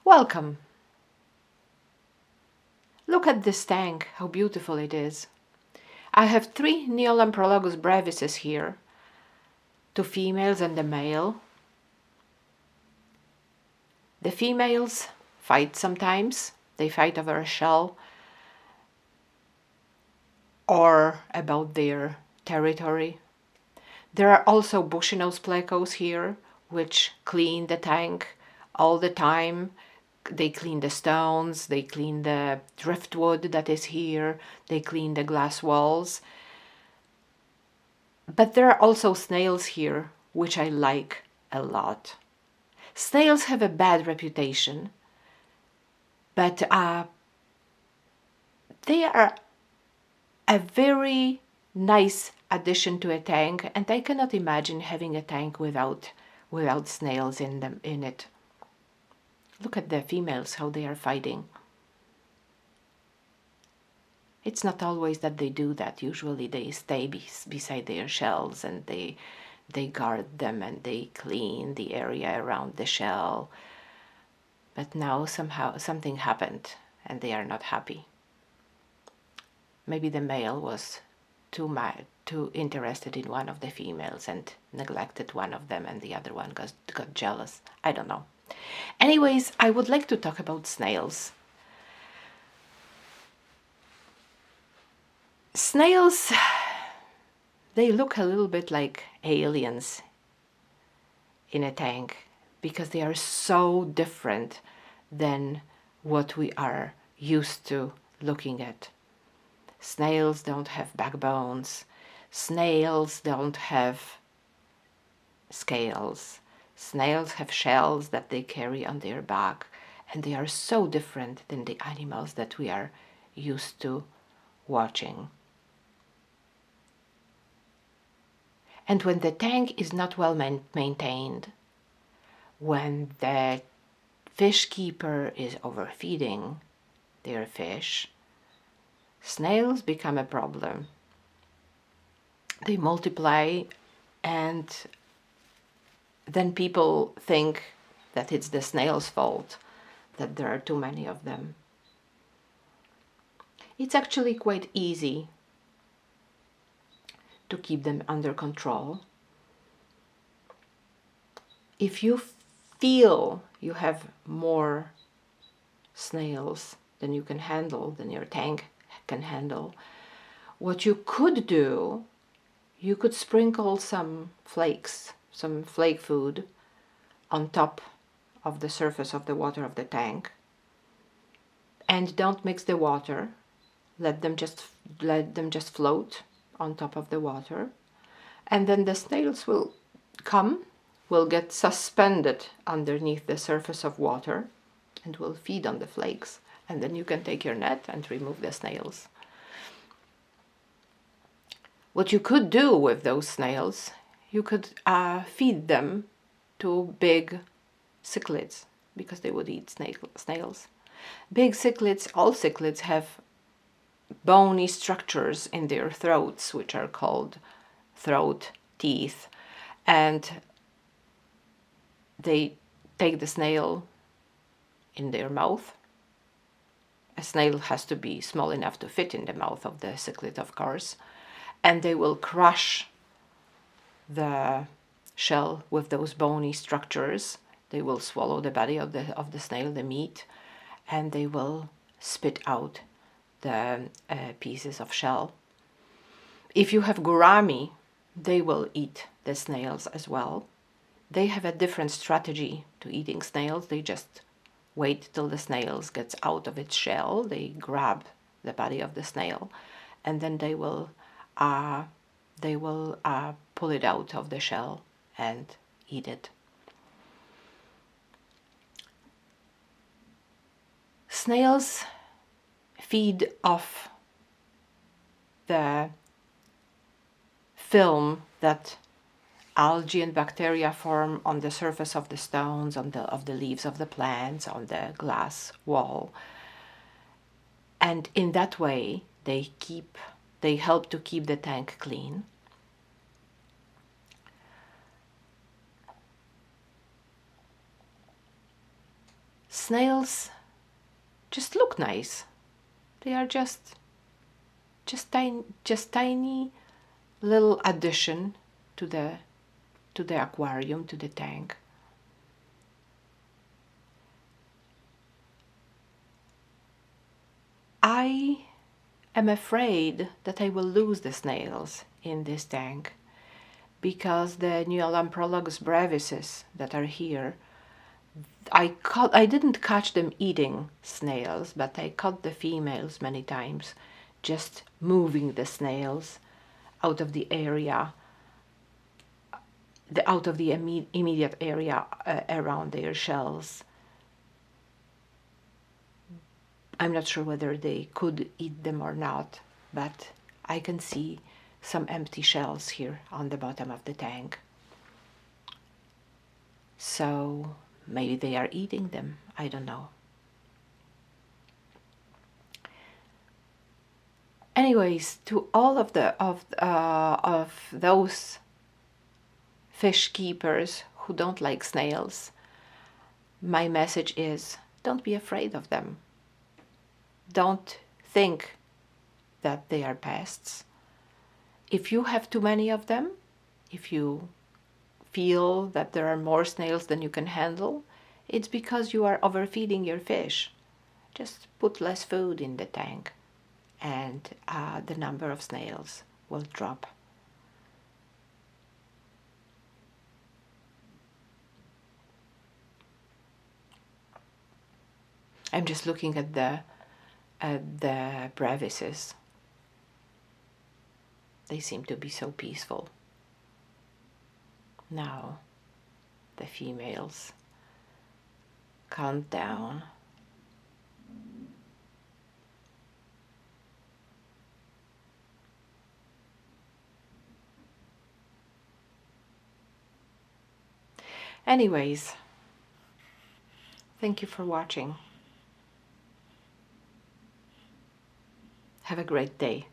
Welcome! Look at this tank, how beautiful it is. I have 3 Neolamprologus brevises here, 2 females and a male. The females fight sometimes. They fight over a shell or about their territory. There are also bushy-nosed plecos here, which clean the tank all the time. They clean the stones, they clean the driftwood that is here, they clean the glass walls. But there are also snails here, which I like a lot. Snails have a bad reputation, but they are a very nice addition to a tank, and I cannot imagine having a tank without snails in it. Look at the females, how they are fighting. It's not always that they do that. Usually they stay beside their shells and they guard them and they clean the area around the shell. But now somehow something happened and they are not happy. Maybe the male was too interested in one of the females and neglected one of them, and the other one got jealous. I don't know. Anyways, I would like to talk about snails. Snails, they look a little bit like aliens in a tank because they are so different than what we are used to looking at. Snails don't have backbones. Snails don't have scales. Snails have shells that they carry on their back, and they are so different than the animals that we are used to watching. And when the tank is not well maintained, when the fish keeper is overfeeding their fish, snails become a problem. They multiply, and then people think that it's the snail's fault that there are too many of them. It's actually quite easy to keep them under control. If you feel you have more snails than you can handle, than your tank can handle, what you could do, you could sprinkle some flakes, some flake food on top of the surface of the water of the tank, and don't mix the water. Let them just float on top of the water, and then the snails will get suspended underneath the surface of water and will feed on the flakes, and then you can take your net and remove the snails. What you could do with those snails, you could feed them to big cichlids, because they would eat snails. Big cichlids, all cichlids have bony structures in their throats, which are called throat teeth, and they take the snail in their mouth. A snail has to be small enough to fit in the mouth of the cichlid, of course, and they will crush the shell with those bony structures. They will swallow the body of the snail, the meat, and they will spit out the pieces of shell. If you have gourami, they will eat the snails as well. They have a different strategy to eating snails. They just wait till the snail gets out of its shell. They grab the body of the snail, and then they will pull it out of the shell and eat it. Snails feed off the film that algae and bacteria form on the surface of the stones, of the leaves of the plants, on the glass wall. And in that way, they help to keep the tank clean. snails just look nice. They are just tiny little addition to the aquarium, to the tank. I am afraid that I will lose the snails in this tank, because the Neolamprologus brevises that are here, I didn't catch them eating snails, but I caught the females many times just moving the snails out of the area, out of the immediate area around their shells. I'm not sure whether they could eat them or not, but I can see some empty shells here on the bottom of the tank. So maybe they are eating them, I don't know. Anyways, to all of those fish keepers who don't like snails, my message is, don't be afraid of them. Don't think that they are pests. If you have too many of them, if you feel that there are more snails than you can handle, it's because you are overfeeding your fish. Just put less food in the tank and the number of snails will drop. I'm just looking at the brevises. They seem to be so peaceful. Now the females calm down. Anyways, thank you for watching. Have a great day.